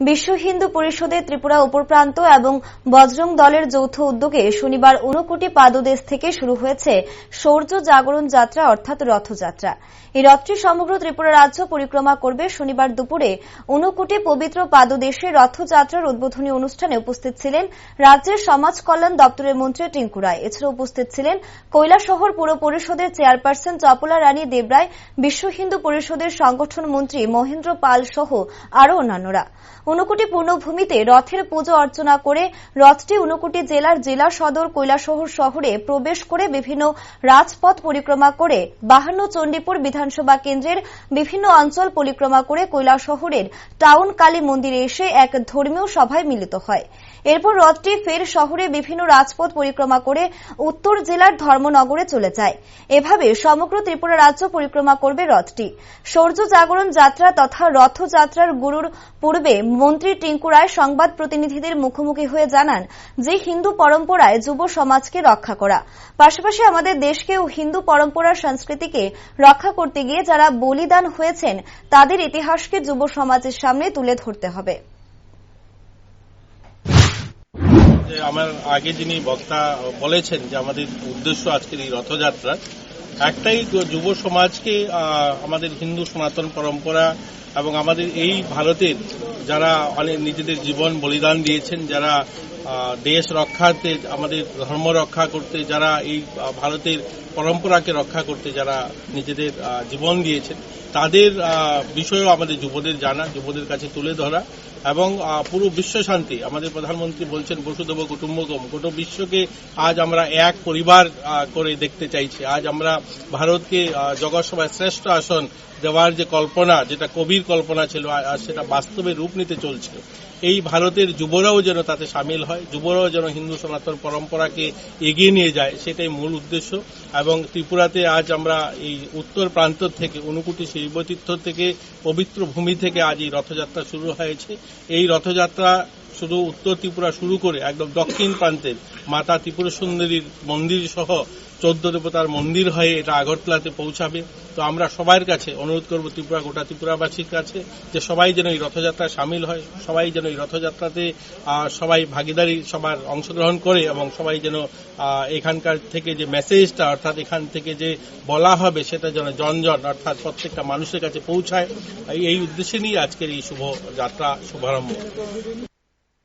বিশ্ব হিন্দু পরিষদের ত্রিপুরা উপপ্রান্ত এবং বজরং দলের যৌথ উদ্যোগে শনিবার ঊনকোটি পাদদেশ থেকে শুরু হয়েছে শৌর্য জাগরণ যাত্রা অর্থাৎ রথযাত্রা। এই রথটি সমগ্র ত্রিপুরা রাজ্য পরিক্রমা করবে। শনিবার দুপুরে ঊনকোটি পবিত্র পাদদেশে রথযাত্রার উদ্বোধনী অনুষ্ঠানে উপস্থিত ছিলেন রাজ্যের সমাজ কল্যাণ দপ্তরের মন্ত্রী টিঙ্কু রায়। এছাড়া উপস্থিত ছিলেন কৈলাসহর পুর পরিষদের চেয়ারপারসন চপলা রানী দেবরায়, বিশ্ব হিন্দু পরিষদের সংগঠন মন্ত্রী মহেন্দ্র পাল সহ আরও অন্যান্যরা। ঊনকোটি পূর্ণভূমিতে রথের পুজো অর্চনা করে রথটি ঊনকোটি জেলার জেলা সদর কৈলাসহর শহরে প্রবেশ করে বিভিন্ন রাজপথ পরিক্রমা করে 52 চণ্ডীপুর বিধানসভা কেন্দ্রের বিভিন্ন অঞ্চল পরিক্রমা করে কৈলাসহরের টাউন কালী মন্দিরে এসে এক ধর্মীয় সভায় মিলিত হয়। এরপর রথটি ফের শহরে বিভিন্ন রাজপথ পরিক্রমা করে উত্তর জেলার ধর্মনগরে চলে যায়। এভাবে সমগ্র ত্রিপুরা রাজ্য পরিক্রমা করবে রথটি। শৌর্য জাগরণ যাত্রা তথা রথযাত্রার গুরুর পূর্বে মন্ত্রী টিঙ্কু রায় সংবাদ প্রতিনিধিদের মুখোমুখি হয়ে জানান যে হিন্দু পরম্পরায় যুব সমাজকে রক্ষা করা, পাশাপাশি আমাদের দেশকে ও হিন্দু পরম্পরার সংস্কৃতিকে রক্ষা করতে গিয়ে যারা বলিদান হয়েছেন তাদের ইতিহাসকে যুব সমাজের সামনে তুলে ধরতে হবে। আমার আগে যিনি বক্তা বলেছেন যে আমাদের উদ্দেশ্য আজকের এই রথযাত্রা একটাই, যুব সমাজকে আমাদের হিন্দু সনাতন পরম্পরা এবং আমাদের এই ভারতের যারা অনেক নিজেদের জীবন বলিদান দিয়েছেন, যারা দেশ রক্ষাতে আমাদের ধর্ম রক্ষা করতে, যারা এই ভারতের পরম্পরাকে রক্ষা করতে যারা নিজেদের জীবন দিয়েছেন, তাদের বিষয়েও আমাদের যুবদের জানা, যুবদের কাছে তুলে ধরা এবং পুরো বিশ্ব শান্তি। আমাদের প্রধানমন্ত্রী বলছেন বসুধৈব কুটুম্বকম, গোটা বিশ্বকে আজ আমরা এক পরিবার করে দেখতে চাইছি। আজ আমরা ভারতকে জগৎসভায় শ্রেষ্ঠ আসন দেওয়ার যে কল্পনা, যেটা কবির কল্পনা ছিল, সেটা বাস্তবে রূপ নিতে চলছে। এই ভারতের যুবরাও যেন তাতে সামিল হয়, যুবরাও যেন হিন্দু সনাতন পরম্পরাকে এগিয়ে নিয়ে যায়, সেটাই মূল উদ্দেশ্য। এবং ত্রিপুরাতে আজ আমরা এই উত্তর প্রান্ত থেকে ঊনকোটি শৈবতীর্থ থেকে পবিত্র ভূমি থেকে আজ এই রথযাত্রা শুরু হয়েছে। এই রথযাত্রা শুধু উত্তর ত্রিপুরা শুরু করে একদম দক্ষিণ প্রান্তের মাতা ত্রিপুরা সুন্দরীর মন্দির সহ 14 দেবতার মন্দির হয়ে এটা আগরতলাতে পৌঁছাবে। তো আমরা সবার কাছে অনুরোধ করব, গোটা ত্রিপুরাবাসীর কাছে, যে সবাই যেন এই রথযাত্রায় সামিল হয়, সবাই যেন এই রথযাত্রাতে সবাই ভাগিদারি সবার অংশগ্রহণ করে এবং সবাই যেন এখানকার থেকে যে মেসেজটা অর্থাৎ এখান থেকে যে বলা হবে সেটা যেন জনজন অর্থাৎ প্রত্যেকটা মানুষের কাছে পৌঁছায়। এই উদ্দেশ্যে নিয়ে আজকের এই শুভ যাত্রা শুভারম্ভ।